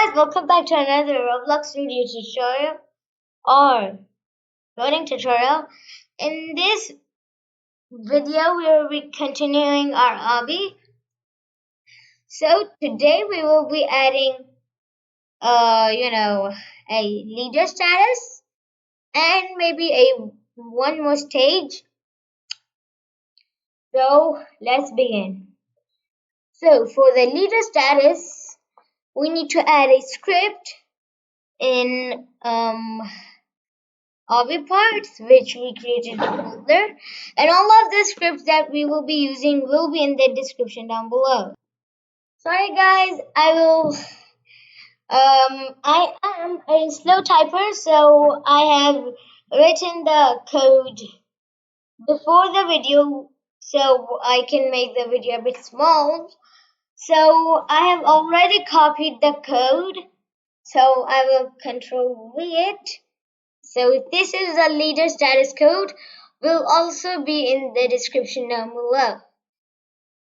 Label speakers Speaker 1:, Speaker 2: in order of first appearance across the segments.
Speaker 1: guys, welcome back to another Roblox Studio tutorial or coding tutorial. In this video, we will be continuing our hobby. So today we will be adding, a leader status and maybe one more stage. So let's begin. So for the leader status, we need to add a script in hobby parts which we created in the folder, and all of the scripts that we will be using will be in the description down below. Sorry guys, I am a slow typer, so I have written the code before the video so I can make the video a bit small. So I have already copied the code, so I will control V it. So this is the leader status code, will also be in the description down below.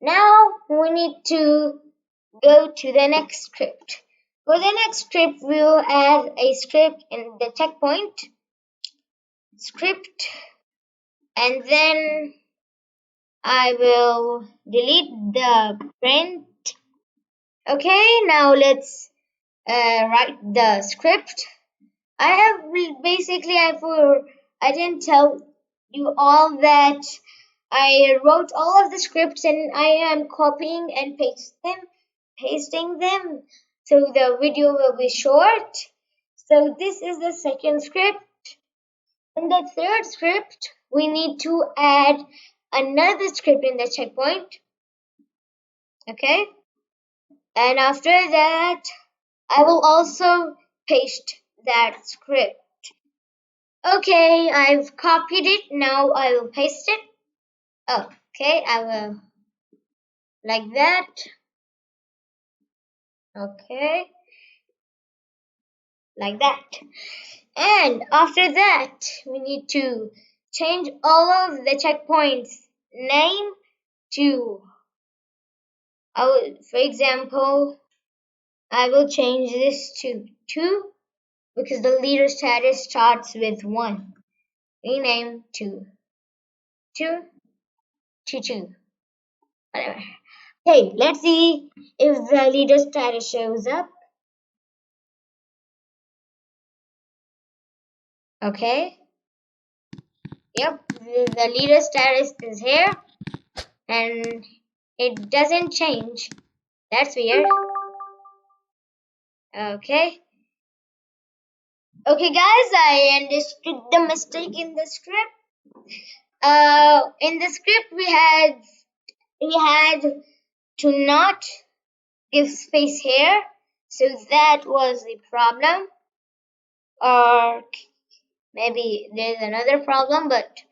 Speaker 1: Now we need to go to the next script. For the next script, we will add a script in the checkpoint script, and then I will delete the print. Okay, now let's write the script. I didn't tell you all that I wrote all of the scripts and I am copying and pasting them, so the video will be short. So this is the second script. In the third script, we need to add another script in the checkpoint. Okay, and after that, I will also paste that script. Okay, I've copied it. Now I will paste it. Okay, I will like that. Okay, like that. And after that, we need to change all of the checkpoints name to, for example, I will change this to 2 because the leader status starts with 1. Rename to 2 to 2. Whatever. Hey, let's see if the leader status shows up. Okay. Yep, the leader status is here and it doesn't change. That's weird. Okay. Okay guys, I understood the mistake in the script. In the script we had to not give space here, so that was the problem. Or maybe there's another problem, but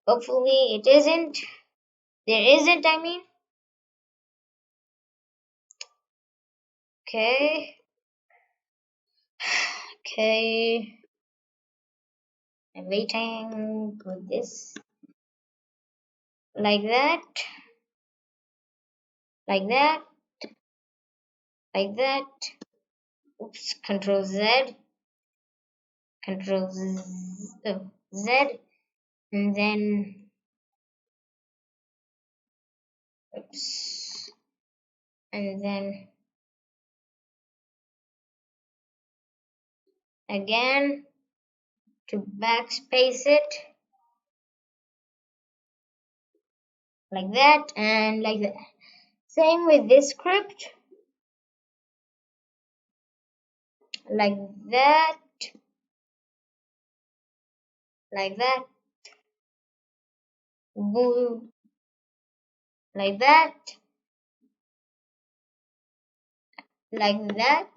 Speaker 1: hopefully it isn't. There isn't, I mean. Okay. Okay. I'm waiting for this. Like that. Like that. Like that. Oops. Control Z. Control Z. And then. Oops. And then. Again. To backspace it. Like that and like that. Same with this script. Like that. Like that. Boom. Like that. Like that.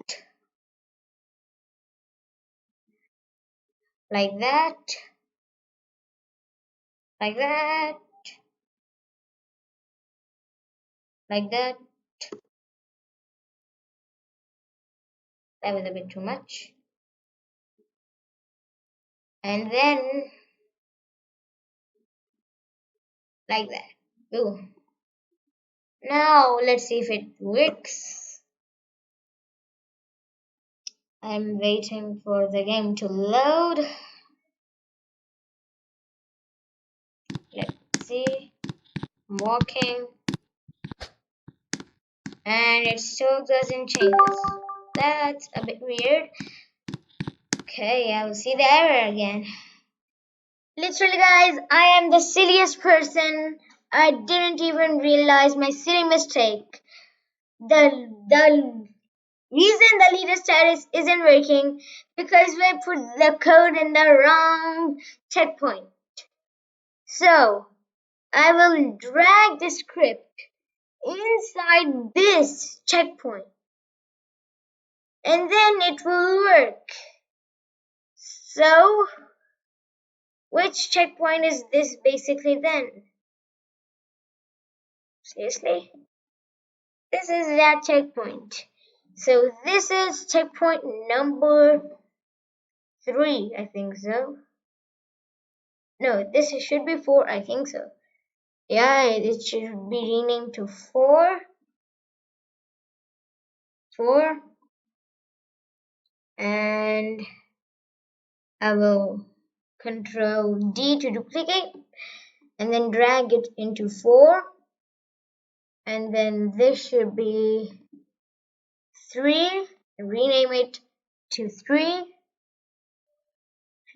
Speaker 1: Like that. Like that. Like that. That was a bit too much. And then like that. Boom. Now let's see if it works. I'm waiting for the game to load. Let's see. I'm walking. And it still doesn't change this. That's a bit weird. Okay, I will see the error again. Literally, guys, I am the silliest person. I didn't even realize my silly mistake. The reason the leader status isn't working because we put the code in the wrong checkpoint. So I will drag the script inside this checkpoint and then it will work. So which checkpoint is this basically then? Seriously? This is that checkpoint. So this is checkpoint number 3, I think so. No, this should be 4, I think so. Yeah, it should be renamed to 4. 4. And I will Control D to duplicate and then drag it into 4. And then this should be 3. Rename it to 3.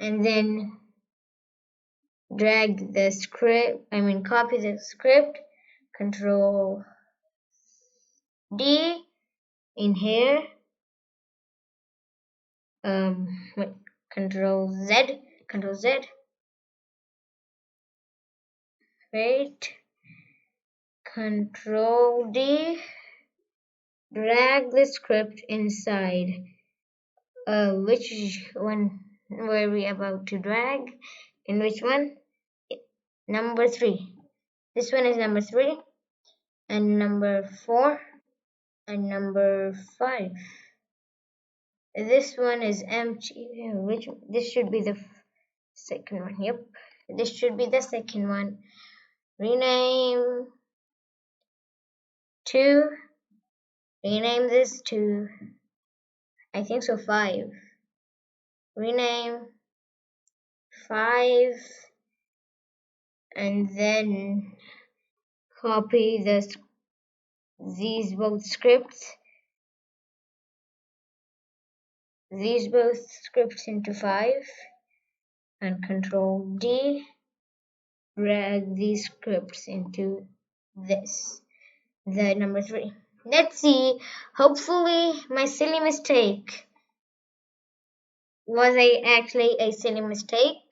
Speaker 1: And then drag the script, copy the script, Control D in here, Control Z, wait, Control D, drag the script inside. Which one were we about to drag? In which one? Number 3. This one is number 3, and number 4, and number 5. This one is empty. This should be the second one. Yep, this should be the second one. Rename 2. Rename this to, I think so, 5. Rename 5, and then copy these both scripts into 5, and Control D, drag these scripts into this, the number 3. Let's see, hopefully my silly mistake was actually a silly mistake.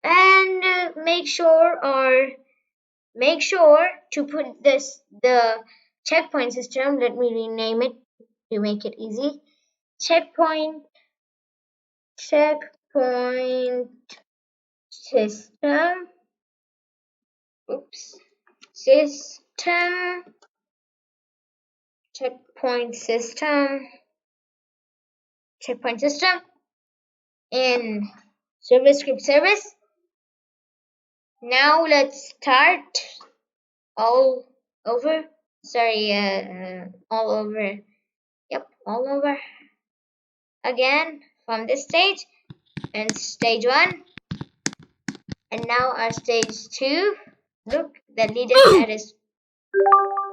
Speaker 1: And make sure to put the checkpoint system. Let me rename it to make it easy. Checkpoint system. Checkpoint system in serverscriptservice. Now let's start all over. All over. Yep, all over again from this stage and stage 1. And now our stage 2. Look, the leader status.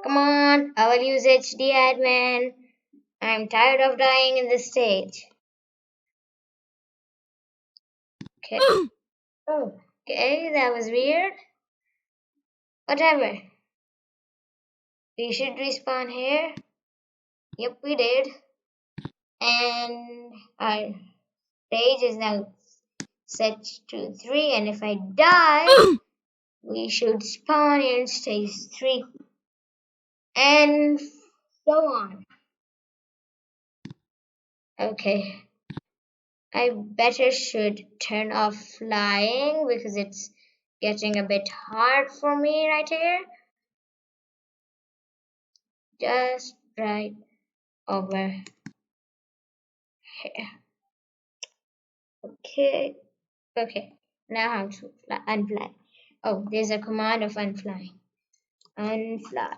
Speaker 1: Come on, I will use HD admin. I'm tired of dying in this stage. Okay. Oh, okay, that was weird. Whatever. We should respawn here. Yep, we did. And our stage is now set to 3. And if I die, we should spawn in stage 3. And so on. Okay. I better should turn off flying because it's getting a bit hard for me right here. Just right over here. Okay. Now how to unfly. Oh, there's a command of unfly. Unfly.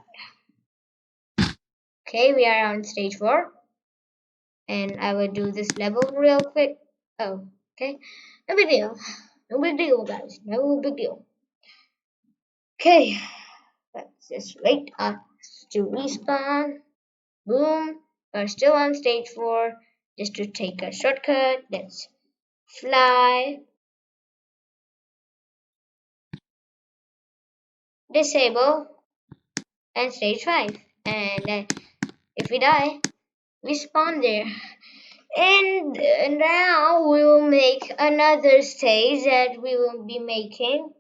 Speaker 1: Okay, we are on stage 4. and I will do this level real quick. Oh, okay. No big deal. No big deal, guys. No big deal. Okay. Let's just wait to respawn. Boom. We're still on stage 4. Just to take a shortcut, let's fly. Disable. And stage 5. And if we die, we spawn there. And now we will make another stage that we will be making.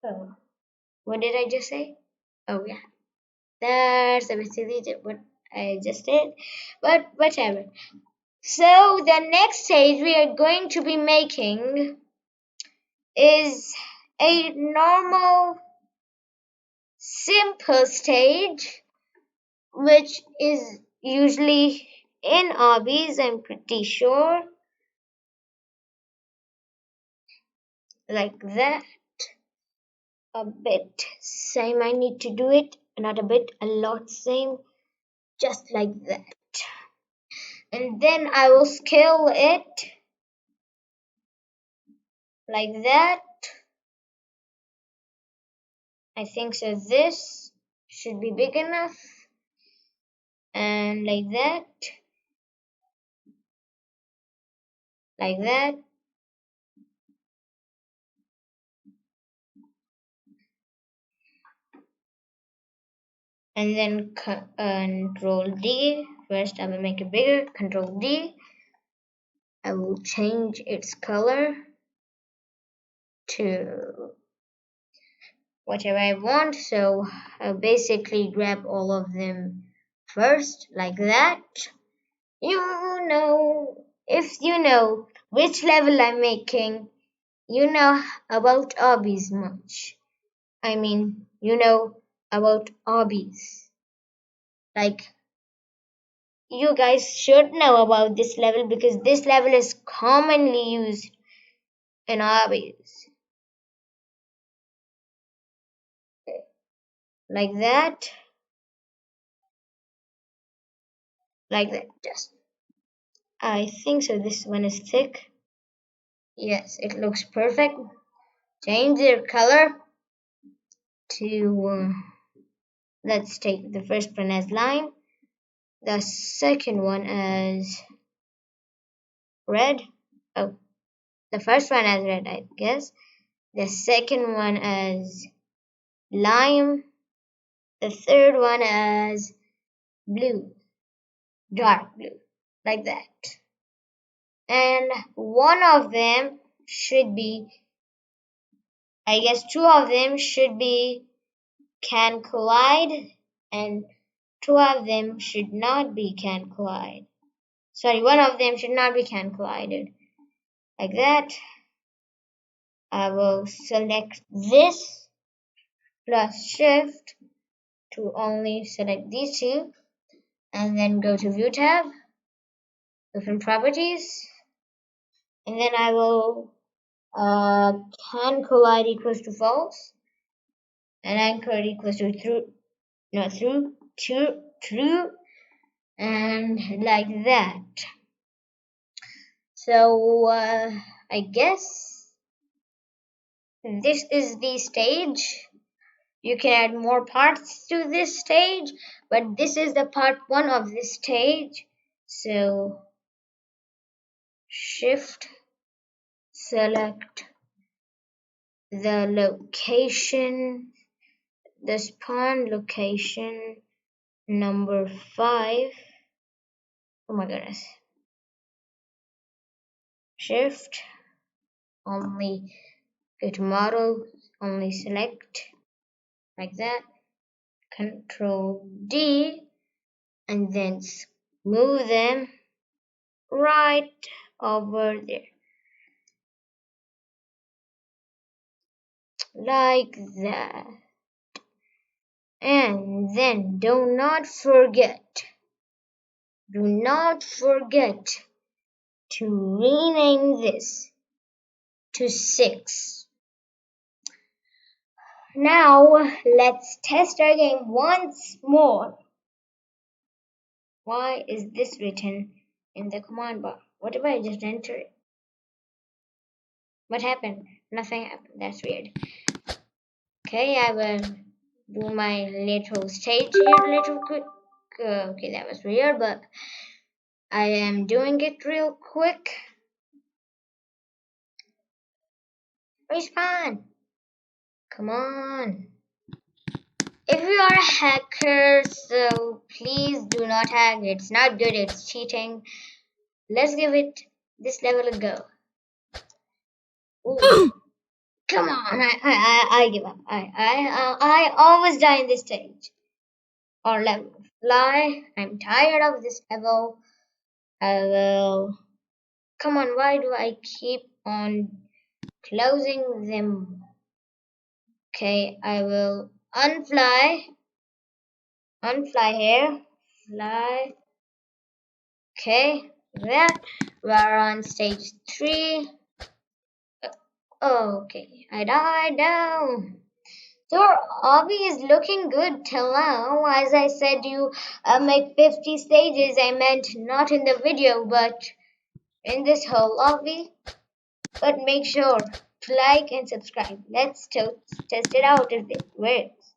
Speaker 1: Oh, what did I just say? Oh yeah, that's a bit silly what I just did, but whatever. So the next stage we are going to be making is a normal, simple stage, which is usually in obbies, I'm pretty sure. Like that. A bit same, I need to do it, not a bit, a lot same, just like that. And then I will scale it like that. I think so. This should be big enough. And like that. Like that. And then Control D. First I will make it bigger. Control D. I will change its color to whatever I want. So I'll basically grab all of them first, like that. You know, if you know which level I'm making, you know about obbies much. I mean, you know about obbies. Like, you guys should know about this level because this level is commonly used in obbies. Like that. Like that, just. I think so. This one is thick. Yes, it looks perfect. Change their color to, let's take the first one as lime, the second one as red. Oh, the first one as red, I guess. The second one as lime. The third one as blue, dark blue, like that. And one of them should be, I guess two of them should be can collide, and two of them should not be can collide. Sorry, one of them should not be can collided. Like that. I will select this plus shift to only select these two, and then go to view tab, different properties, and then I will can collide equals to false, and anchor equals to true, and like that. So I guess this is the stage. You can add more parts to this stage, but this is the part 1 of this stage. So shift, select the location, the spawn location number 5. Oh my goodness. Shift, only go to model, only select like that. Control D, and then move them right over there. Like that. And then do not forget to rename this to 6. Now let's test our game once more. Why is this written in the command bar. What if I just enter it? What happened? Nothing happened. That's weird. Okay, I will do my little stage here little quick. Okay, that was weird, but I am doing it real quick. Respawn! Come on. If you are a hacker, so please do not hack. It's not good, it's cheating. Let's give it this level a go. Ooh. Come on, I give up. I always die in this stage or level. Fly. I'm tired of this level. I will. Come on, why do I keep on closing them? Okay, I will unfly here, fly. Okay, then we're on stage 3. Okay, I died now. So our obby is looking good till now. As I said, you make 50 stages. I meant not in the video, but in this whole obby. But make sure to like and subscribe. Let's test it out if it works.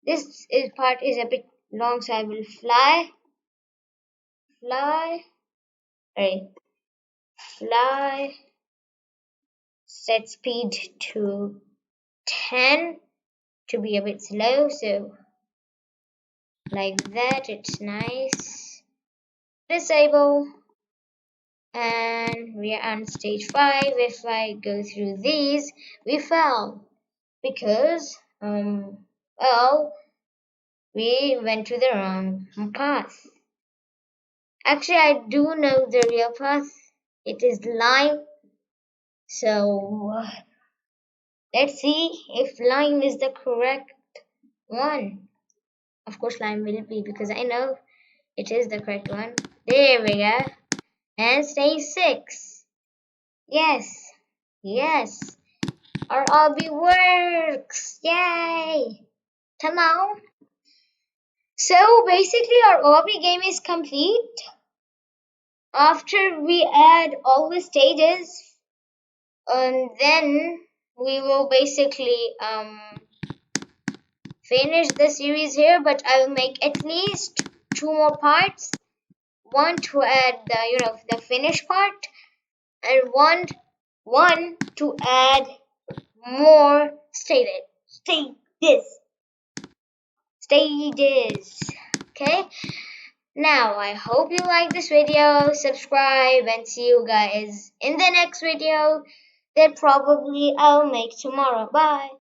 Speaker 1: This part is a bit long, so I will fly, set speed to 10 to be a bit slow, so like that, it's nice. Disable, and we are on stage 5. If I go through these, we fell because well, we went to the wrong path. Actually, I do know the real path. It is lime. So let's see if lime is the correct one. Of course, lime will be because I know it is the correct one. There we go. And stage 6. Yes. Our obby works. Yay! Come on. So basically, our obby game is complete. After we add all the stages, and then we will basically finish the series here. But I will make at least 2 more parts. One to add the finish part, and one to add more stages. Okay. Now, I hope you like this video, subscribe, and see you guys in the next video that probably I'll make tomorrow. Bye.